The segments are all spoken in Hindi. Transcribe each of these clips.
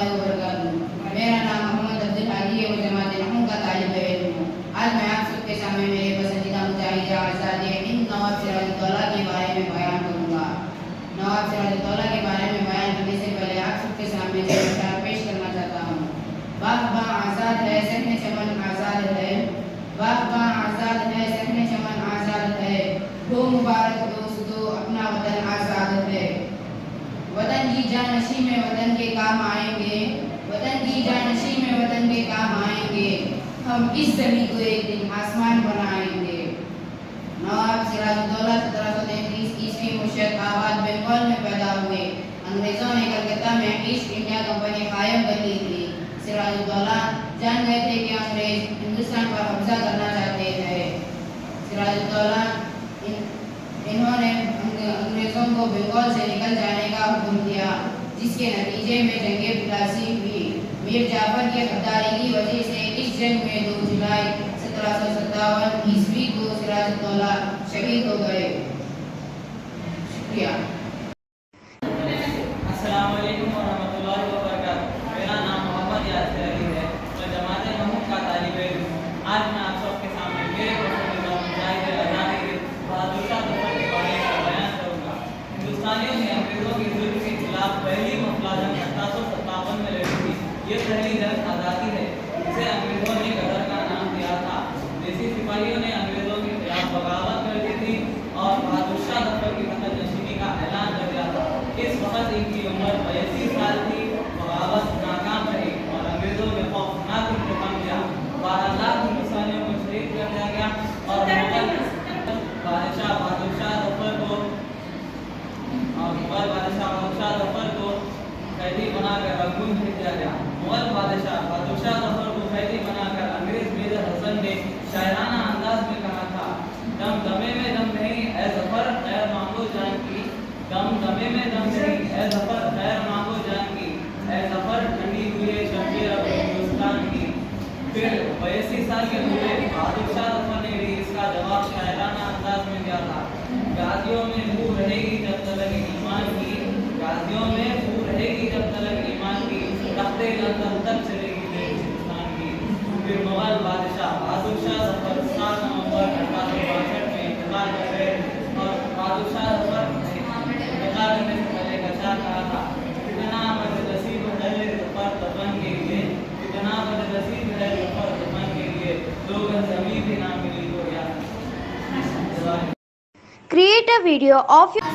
वरहमतुल्लाहि वबरकातुहू। मेरा नाम मोहम्मद अब्दुल हादी है और जमात नहू का तालिब इल्म हूँ। आज मैं आप सबके सामने मेरे पसंदीदा मुजाहिद आज़ाद हिंद नवाब सिराजुद्दौला के बारे में बयान करूँगा। नवाब सिराजुद्दौला के बारे में बयान करने से पहले आप सबके सामने जो विचार पेश करना चाहता हूँ। बाग़ आज़ाद है, सहने चमन आज़ाद है। बाग़ आज़ाद है, सहने चमन आज़ाद है। हो मुबारक दोस्तों, अपना वतन आज़ाद है। वतन की जानशी में वतन के काम आएंगे, वतन की जानशी में वतन के काम आएंगे। हम इस ज़मीन को एक दिन आसमान बनाएंगे। नवाब सिराजुद्दौला 1733 ईस्वी मुर्शिदाबाद बंगाल में पैदा हुए। अंग्रेजों ने कलकत्ता में ईस्ट इंडिया कंपनी कायम कर ली थी। सिराजुद्दौला जान गए थे कि अंग्रेज हिंदुस्तान पर कब्जा करना चाहते थे। सिराजुद्दौला इन्होंने अंग्रेजों को बंगाल से निकल जाने का हुक्म दिया, जिसके नतीजे में जंगे प्लासी हुई। मीर जाफर की गद्दारी की वजह से इस जंग में 2 जुलाई 1757 ईस्वी को सिराजुद्दौला शहीद हो गए। शुक्रिया। अस्सलाम वालेकुम वरहमतुल्लाहि वबरकातुहू। मेरा नाम मोहम्मद यासिर अली है। मैं जमात नहू का तालिब इल्म हूँ। आज मैं आप सबके सामने मेरे पसंदीदा मुजाहिद आज़ाद बहादुर शाह ज़फ़र के बारे में बयान करूँगा। हिंदुस्तानियों ने अंग्रेजों के जुल्म के खिलाफ पहली मुफ़्तला जंग 1857 में लड़ी थी। ये पहली जंग आज़ादी है, जिसे अंग्रेजों ने गदर का नाम दिया था। देसी सिपाहियों ने अंग्रेजों के खिलाफ बगावत कर दी थी और बहादुर शाह ज़फ़र की तख़्त-नशीनी का ऐलान कर दिया था। इस वक्त इनकी उम्र 82 साल थी। बगावत नाकाम रही और अंग्रेजों ने खौफनाक इंतकाम लिया। 12 लाख हिंदुस्तानियों को शहीद कर दिया गया और मुगल बादशाह बहादुर शाह ज़फ़र को कैदी बनाकर रंगून भेज दिया गया। मुगल बादशाह बहादुर शाह ज़फ़र को कैदी बनाकर अंग्रेज मेजर हसन ने शायराना अंदाज में कहा था, दम दमे में दम नहीं ऐ ज़फ़र खैर मांगो जान की। दम दमे में दम नहीं ऐ ज़फ़र खैर मांगो जान की। ऐ ज़फ़र ठंडी हुई शमशीर अब हिंदुस्तान की। फिर 82 साल के हुए बहादुर शाह ज़फ़र ने भी इसका जवाब शायराना अंदाज में दिया था। गाजियों में रूह रहेगी जब तक ईमान की। गाजियों में रूह रहेगी जब तक ईमान की। तख्ते लंदन तक चलेगी देश हिंदुस्तान की। फिर मुगल बादशाह बहादुर शाह ज़फ़र 7 नवंबर 1862 में इंतकाल कर गए और बहादुर शाह ज़फ़र ने इंतकाल करने से पहले क्या कहा था, कितना बदनसीब है ज़फ़र दफन के लिए, कितना बदनसीब है ज़फ़र दफन के लिए, दो गज ज़मीन भी ना मिली तो यार। Create a video of your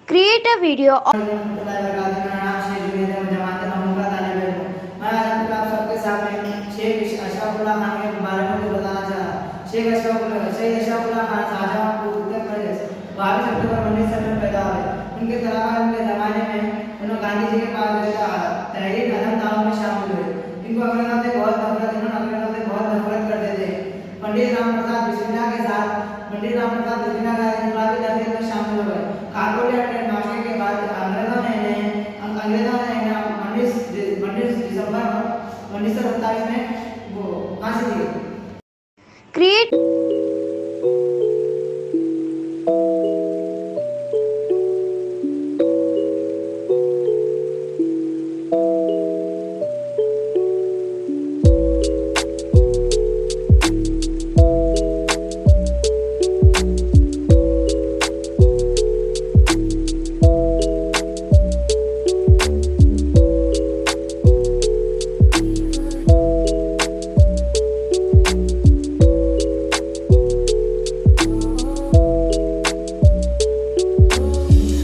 create a video of Sheikh Ashfaqullah Khan Shahjahan को उत्तर प्रदेश इनके अलावा इनके ज़माने में उन्होंने गांधी जी के पास तहरीक अदम ताउन में शामिल हुए। इनको अंग्रेजों से बहुत नफरत, इन्होंने अंग्रेजों से बहुत नफरत करते थे। पंडित राम प्रसाद बिस्मिल्लाह के साथ पंडित राम प्रसाद बिस्मिल्लाह का इनकलाबी तहरीक में शामिल हो गए। काकोरिया ट्रेन मार्च के बाद अंग्रेजों ने इन्हें 19 दिसंबर 1927 में वो फांसी दी। Create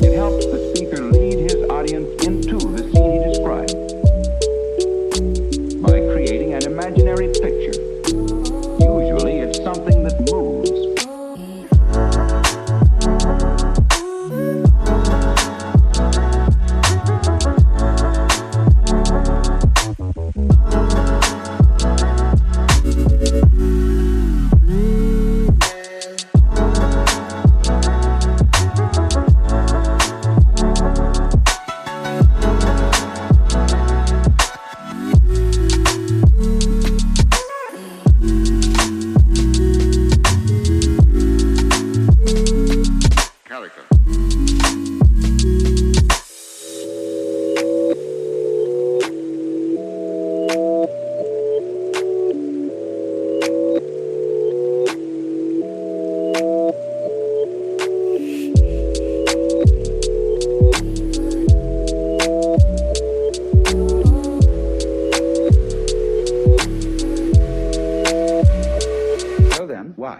It helps the speaker lead his audience into the scene he described by creating an imaginary picture. Usually it's something that moves. So then, why?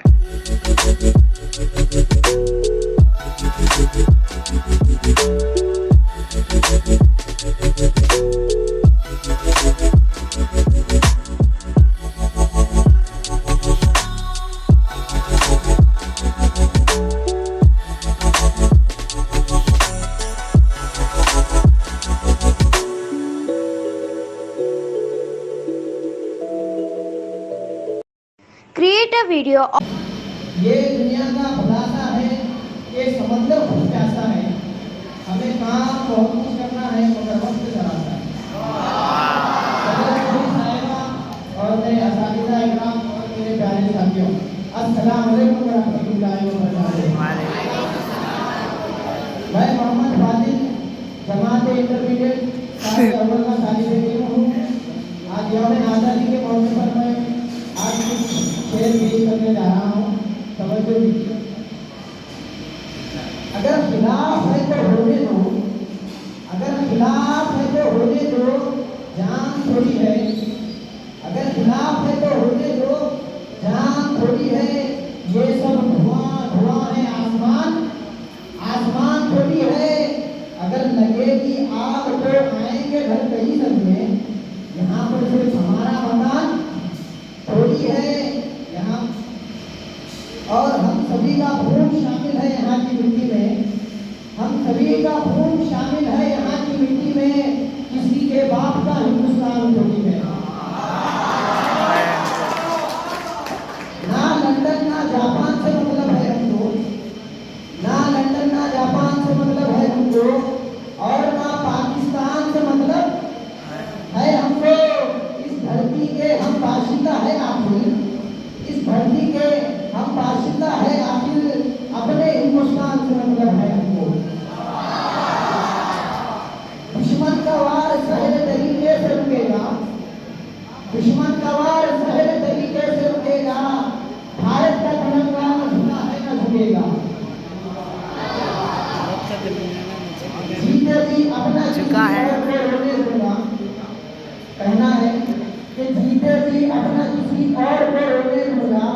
create a video of ये दुनिया का खुलासा है, ये समंदर बहुत प्यासा है, हमें काम बहुत कुछ करना है मगर वक्त जरासा है। और मेरे असातिज़ा इकराम और मेरे प्यारे साथियों, अस्सलाम वालेकुम व रहमतुल्लाहि व बरकातुहू। मैं मोहम्मद फाजिल जमात इंटरमीडिएट साल अव्वल का तालिब इल्म हूँ। आज यौम आज़ादी के मौके पर मैं आज कुछ शेर पेश करने जा रहा हूँ। तवज्जो दीजिए। अगर खिलाफ है तो होने दो, अगर खिलाफ है तो होने दो, जान थोड़ी है। अगर खिलाफ है तो होने दो, जान थोड़ी है। ये सब धुआं धुआं है, आसमान आसमान थोड़ी है। अगर लगेगी आग तो आएंगे घर कई सबके, यहाँ पर सिर्फ हमारा मकान थोड़ी है। यहाँ और हम सभी का खून शामिल है यहाँ की मिट्टी में, हम सभी का खून शामिल है यहाँ की मिट्टी में। किसी के बाप का हिंदुस्तान थोड़ी है। ना लंदन ना जापान से मतलब है हमको, ना लंदन ना जापान से मतलब है हमको, और ना पाकिस्तान से मतलब है हमको। इस धरती के हम बाशिंदा है आखिर, इस धरती के हम बाशिंदा है आखिर, अपने हिंदुस्तान से मतलब है हमको। दुश्मन का वार सहरे तरीके से रुकेगा, दुश्मन का वार सहरे तरीके से रुकेगा। भारत का तिरंगा न झुका है न झुकेगा। जीते जी अपना झुका है रोने दूंगा। कहना है कि जीते जी अपना किसी और को रोने दूंगा,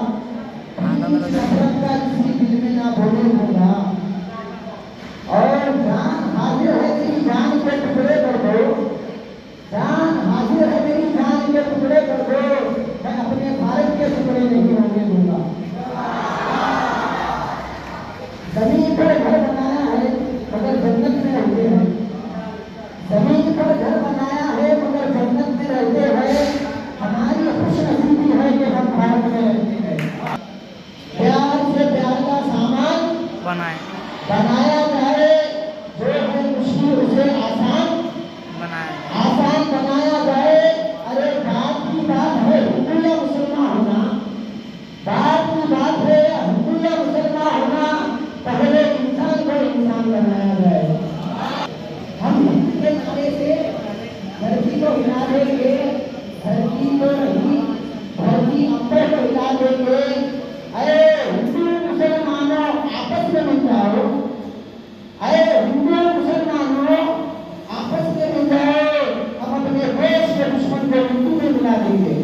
नफरत का किसी दिल में ना बोले दूंगा। और जान हाजिर है तेरी जान के टुकड़े कर दो, जान हाजिर है मेरी जान के टुकड़े कर दो। मैं अपने भारत के टुकड़े नहीं होने दूंगा। जमीन पर घर बनाया है मगर जन्नत में बनाए बनाया जाए, जो है मुश्किल उसे आसान बनाए आसान बनाया जाए। अरे बात की बात है हिंदू या मुसलमान होना, बात की बात है हिंदू या मुसलमान होना, पहले इंसान को इंसान बनाया जाए। हम हिंदू के नारे से धरती को हिला देंगे, धरती को नहीं धरती अंबर को हिला देंगे। अरे हिंदू मुसलमानों आपस में मिल जाओ, अरे हिंदू मुसलमानों आपस में मिल जाओ, हम अपने देश के दुश्मन को हिंदू में मिला देंगे।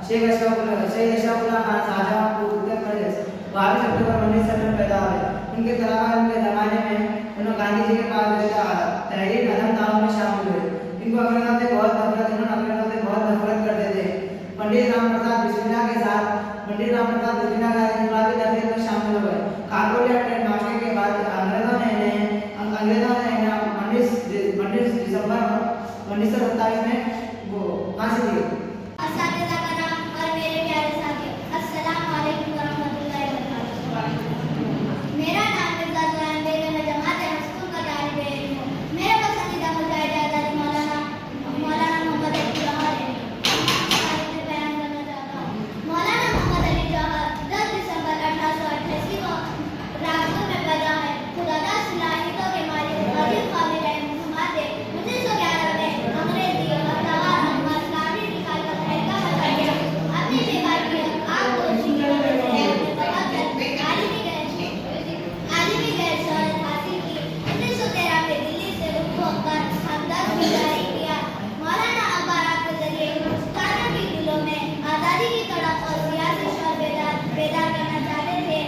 शेख अशफाकुल्लाह खान शाहजहांपुर उत्तर प्रदेश 22 अक्टूबर 1900 में पैदा हुए। उनके तलावा उनके जमाने में उन्होंने गांधी जी के पास तहरीक कदम ताऊ में शामिल हुए। इनको अंग्रेजों से बहुत नफरत इन्होंने अंग्रेजों से बहुत नफरत करते थे। पंडित राम प्रसाद बिस्मिल्लाह के साथ पंडित राम प्रसाद बिस्मिल्लाह का इनकलाबी तहरीक में शामिल हुए। काकोरिया ट्रेन मांगने के बाद अंग्रेजों ने इन्हें 19 दिसंबर 1927 में वो फांसी दी। अस्सलाम और मेरे प्यारे साथियों, अस्सलाम वालेकुम वरहमतुल्लाहि वबरकातुहू। मेरा नाम मिर्ज़ा ज़ुरैन बेगम है, जमात हस्कूल का तालिब इल्म हूँ। मेरा पसंदीदा मुजाहिद आज़ादी मौलाना मोहम्मद अली जौहर है। मैं बयान करना चाहता हूँ। मौलाना मोहम्मद अली जौहर 10 दिसंबर 1888 को राजपुर में पैदा है। खुदादा सलाहियतों के मालिक अजीब काबिल रहनुमा थे। 1911 में अंग्रेजी अखबार इस्लामी निकाल कर तहरीका बचा दिया। अपनी बेवा की आगोशी की वजह से अपने तबाह कर आलिमी गैर शोहरत हासिल की। 1913 में दिल्ली से उर्दू अखबार हमदर्द को जारी किया। मौलाना अखबारात के जरिए हिंदुस्तानियों के दिलों में आज़ादी की तड़प और सियासी शौर बेदार करना चाहते थे।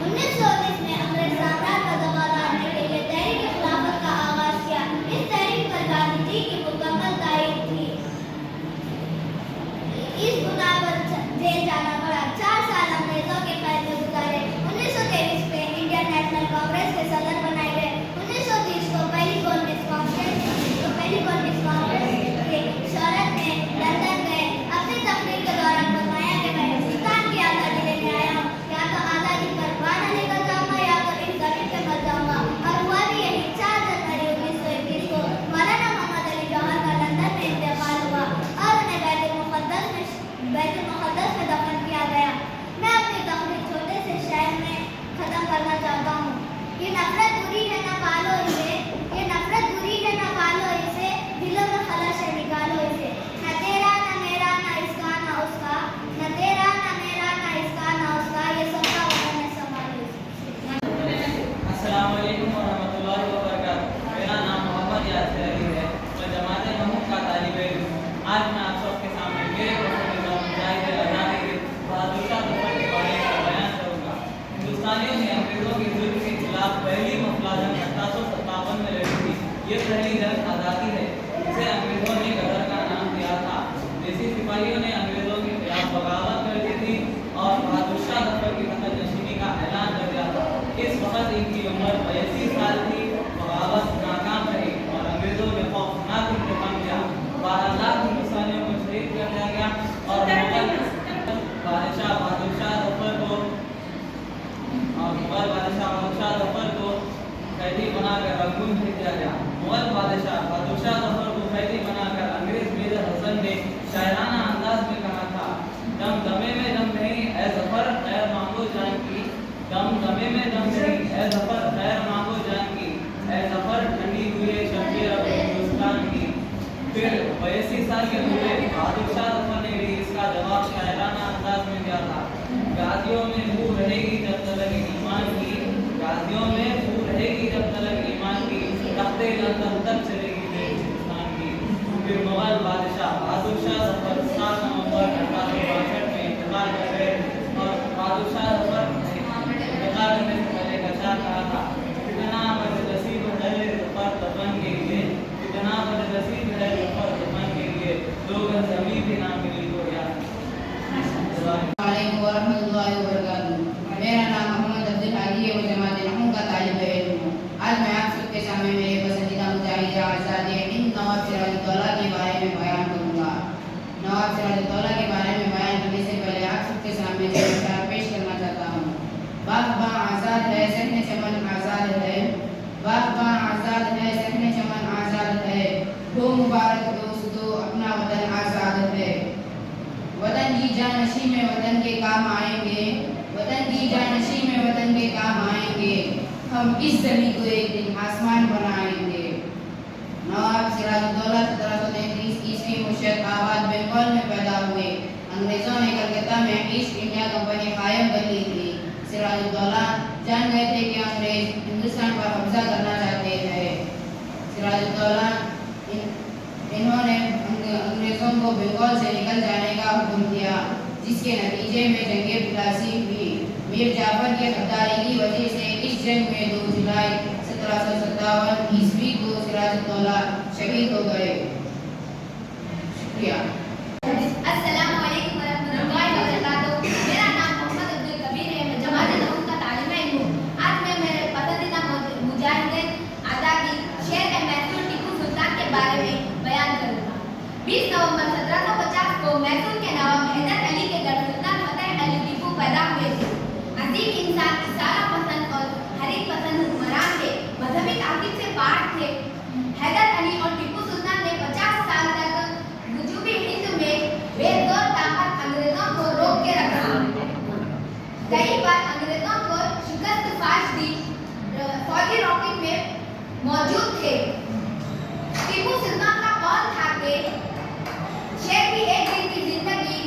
1919 में अंग्रेज साम्राज्य का दबाव डालने के लिए तहरीक खिलाफत का आगाज किया। इस तहरीक पर गांधी जी की मुकम्मल तारीफ थी। इस बुना पर जेल जाना पड़ा। 4 साल अंग्रेजों के कैद में गुजारे। 1923 में इंडियन नेशनल कांग्रेस के सदर बनाए गए। 1930 को पहली कांग्रेस के शरत में लंदन गए। अपनी तकरीर के दौरान फरमाया कि मैं हिंदुस्तान की आज़ादी लेने आया हूँ। या तो आज़ादी पर बाना लेकर जाऊंगा या तो इस जमीन पे मर जाऊंगा। और हुआ भी यही। 4 जनवरी 1921 को मौलाना मोहम्मद अली जौहर का लंदन में इंतकाल हुआ और उन्हें बैतुल मुक़द्दस में दफन किया गया। मैं अपनी तकरीर छोटे से शहर में खत्म करना चाहता हूँ। ये नफरत बुरी है ना पालो इसे, ये नफरत बुरी है ना पालो इसे, दिलों में खलश है निकालो इसे। न तेरा न मेरा न इसका न उसका, न तेरा न मेरा न इसका न उसका, ये सबका वतन है संभालो इसे। अस्सलाम वालेकुम वरहमतुल्लाहि वबरकातुहू। मेरा नाम मोहम्मद यासिर अली है। मैं जमात महमूद का तालिब इल्म हूँ। आज मैं आप सबके सामने मेरे पसंदीदा मुजाहिद आज़ादी बहादुर शाह ज़फ़र के बारे में बयान करूँगा। हिंदुस्तानियों ने अंग्रेजों के जुल्म के खिलाफ पहली मुफ़्तला जंग 1857 में लड़ी थी। ये पहली जंग आज़ादी है जिसे अंग्रेजों ने गदर का नाम दिया था। देसी सिपाहियों ने अंग्रेजों के खिलाफ बगावत कर दी थी और बहादुर शाह ज़फ़र की तख़्त-नशीनी का ऐलान कर दिया था। इस वक्त इनकी उम्र 82 साल थी। बगावत नाकाम रही और अंग्रेजों ने खौफनाक इंतकाम किया। 12 लाख हिंदुस्तानियों को शहीद कर दिया गया और मुगल बादशाह बहादुर शाह ज़फ़र को कैदी बनाकर रंगून भेज दिया गया। मुगल बादशाह बहादुर शाह ज़फ़र को कैदी बनाकर अंग्रेज मेजर हसन ने शायराना अंदाज में कहा था, दम दमे में दम नहीं ऐ ज़फ़र खैर मांगो जान की, दम दमे में दम नहीं ऐ ज़फ़र खैर मांगो जान की, ऐ ज़फ़र ठंडी हुई है शमशीर अब हिंदुस्तान की। फिर 82 साल के हुए बहादुर शाह ज़फ़र ने भी इसका जवाब शायराना अंदाज में दिया था। गाजियों में रूह रहेगी जब तलक ईमान की, गाजियों में रूह रहेगी जब तलक ईमान की, तख्ते लंदन तक चलेगी देश हिंदुस्तान की। फिर मुगल बादशाह बहादुर शाह ज़फ़र 7 नवंबर 1862 में इंतकाल कर गए और बहादुर शाह ज़फ़र इंतकाल करने से पहले एक अशआर कहा था, कितना बदनसीब है ज़फ़र दफन के लिए, कितना बदनसीब है ज़फ़र दफन के लिए, लोग ज़मीं भी ना मिली तो यार। अस्सलाम वरहमतुल्लाहि वबरकातुहू। मेरा नाम मोहम्मद अब्दुल हादी है, वो जमात महमूद का तालिब इल्म हूँ। आज मैं आप सबके सामने मेरे पसंदीदा मुजाहिद आज़ादी सिराजुद्दौला के बारे में बयान करूँगा। नवाब सिराजुद्दौला के बारे में बयान करने से पहले आप सबके सामने जो विचार पेश करना चाहता हूँ। बाग़बां आज़ाद है, सहने चमन आज़ाद है। बाग़बां आज़ाद है, सहने चमन आज़ाद है। हो मुबारक दोस्तों, अपना वतन आज़ाद है। वतन की जानशी में वतन के काम आएंगे, वतन की जानशी में वतन के काम आएंगे। हम इस ज़मीन को एक दिन आसमान बनाएंगे। नवाब सिराजुद्दौला 1733 ईस्वी मुर्शिदाबाद बंगाल में पैदा हुए। अंग्रेजों ने कलकत्ता में ईस्ट इंडिया कंपनी कायम कर ली थी। सिराजुद्दौला जान गए थे कि अंग्रेज हिंदुस्तान पर कब्जा करना चाहते हैं। सिराजुद्दौला इन्होंने अंग्रेजों को बंगाल से निकल जाने का हुक्म दिया, जिसके नतीजे में जंगे प्लासी हुई। मीर जाफर की गद्दारी की वजह से इस जंग में 2 जुलाई 1757 ईस्वी को सिराजुद्दौला शहीद हो गए। शुक्रिया। अस्सलाम वालेकुम वरहमतुल्लाहि वबरकातुहू। मेरा नाम मोहम्मद अब्दुल कबीर है। मैं जमात नऊम का तालिब इल्म हूँ। आज मैं मेरे पसंदीदा मुजाहिद आज़ादी शेर मैसूर टीपू सुल्तान के बारे में बयान करूँगा। 20 नवंबर 1750 को मैसूर के नवाब हैदर अली के घर सुल्तान फतेह अली टीपू पैदा हुए थे। अजीम इंसान, इशारा पसंद और हरीफ पसंद हुक्मरान थे। मजहबी ताक़ीद से पार थे। हैदर अली और टीपू सुल्तान ने 50 साल तक वजूबी हिंद में बेजोर ताकत अंग्रेजों को रोक के रखा। कई बार अंग्रेजों को शिकस्त फाश दी। फौजी रॉकेट में मौजूद थे। टीपू सुल्तान का कौल था कि शेर की एक दिन की जिंदगी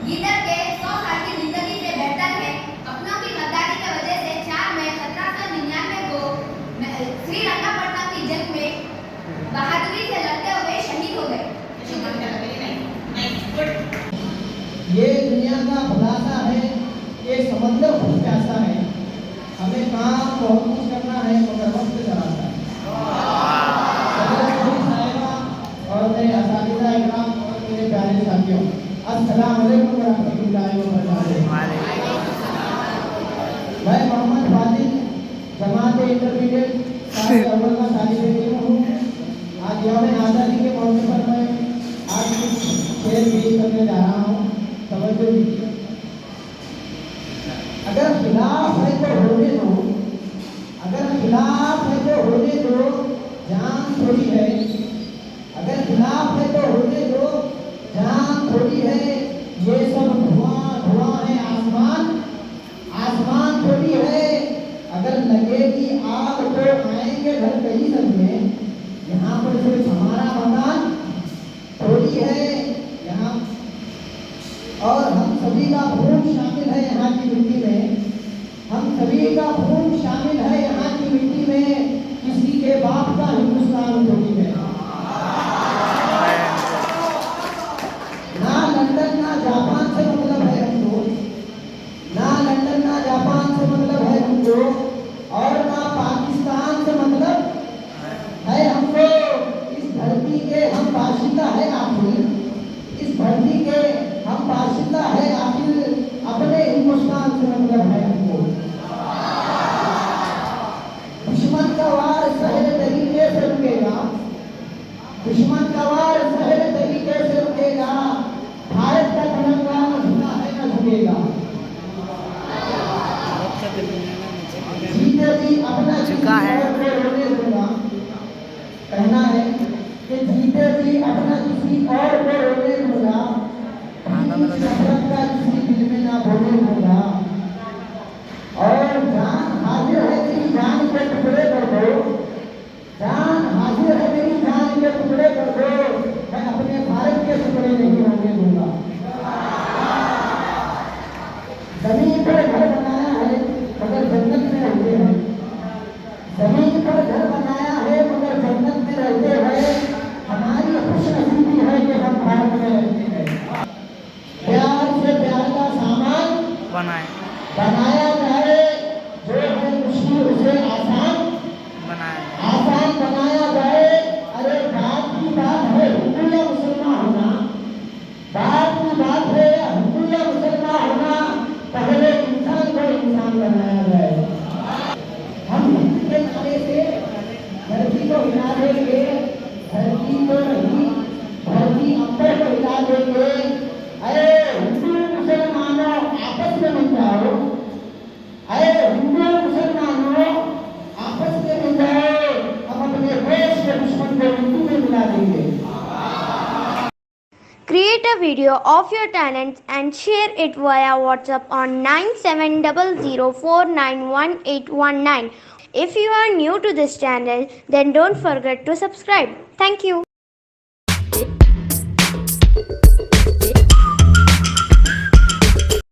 गीदड़ के 100 साल की जिंदगी से बेहतर है। अपनों की गद्दारी की वजह से 4 मई 1799 को श्रीरंगपट्टनम की जंग में बहादुरी से लड़ते हुए शहीद हो गए। ये दुनिया का खुलासा है, ये समंदर खूब प्यासा है। हमें काम बहुत कुछ करना है मगर वक्त कराता है। और मेरे असातिज़ा इकराम और मेरे प्यारे साथियों, अस्सलाम वालेकुम रहमतुल्लाहि व बरकातुहू। मैं मोहम्मद फाजिल जमात इंटरमीडिएट साल अव्वल का तालिब इल्म हूँ। आज यौम आज़ादी के मौके पर मैं आज कुछ शेर पेश करने जा रहा हूँ। तवज्जो दीजिए। अगर खिलाफ है तो होने दो, अगर खिलाफ है तो होने दो, जान थोड़ी है। अगर खिलाफ है तो होने दो, जान थोड़ी है। ये सब धुआं धुआं है, आसमान आसमान थोड़ी है। अगर लगेगी आग तो आएंगे घर कहीं सबके। यहाँ पर सिर्फ हमारा मकान थोड़ी है यहाँ, और हम सभी का खून शामिल है यहाँ की मिट्टी में। हम सभी का खून शामिल है यहाँ की मिट्टी में। किसी के बाप का हिंदुस्तान थोड़ी है। ना लंदन ना जापान से मतलब है हमको, ना लंदन ना जापान से मतलब है हमको, और ना पाकिस्तान से मतलब है हमको। इस धरती के हम बाशिंदा है आखिर, इस धरती के हम बाशिंदा है आखिर। अपने हिंदुस्तान से मतलब है हमको। दुश्मन का वार सहज तरीके से रुकेगा, दुश्मन का वार सहज तरीके से रुकेगा। भारत का तिरंगा न झुका है न झुकेगा। जीते जी अपना झुका है रोने दूंगा। कहना है कि जीते जी अपना किसी और को रोने दूंगा। नफरत का किसी दिल में ना बोले दूंगा। और जान हाजिर है मेरी जान के टुकड़े कर दो, जान हाजिर है मेरी जान के टुकड़े कर दो। मैं अपने भारत के टुकड़े नहीं होने दूंगा। जमीन पर घर बनाया है मगर जन्नत में रहते हैं। जमीन पर घर बनाया है मगर जन्नत में रहते हैं। हमारी खुशनसीबी है कि हम भारत में रहते हैं। प्यार से प्यार का सामान बनाया जाए, जो है मुश्किल उसे आसान बनाया जाए। अरे बात की बात है हिंदू या मुसलमान होना, बात की बात है हिंदू या मुसलमान होना। पहले इंसान को इंसान बनाया जाए। हम हिंदू के नाते से धरती को हिला देंगे, धरती तो नहीं, धरती अंबर को हिला देंगे। अरे हिंदू मुसलमानों आपस में मिल जाओ, अरे हिंदू मुसलमानों आपस में मिल जाओ, हम अपने देश के दुश्मन को हिंदू में मिला देंगे। Create a video of your talents and share it via WhatsApp on 9700491819. If you are new to this channel, then don't forget to subscribe. Thank you.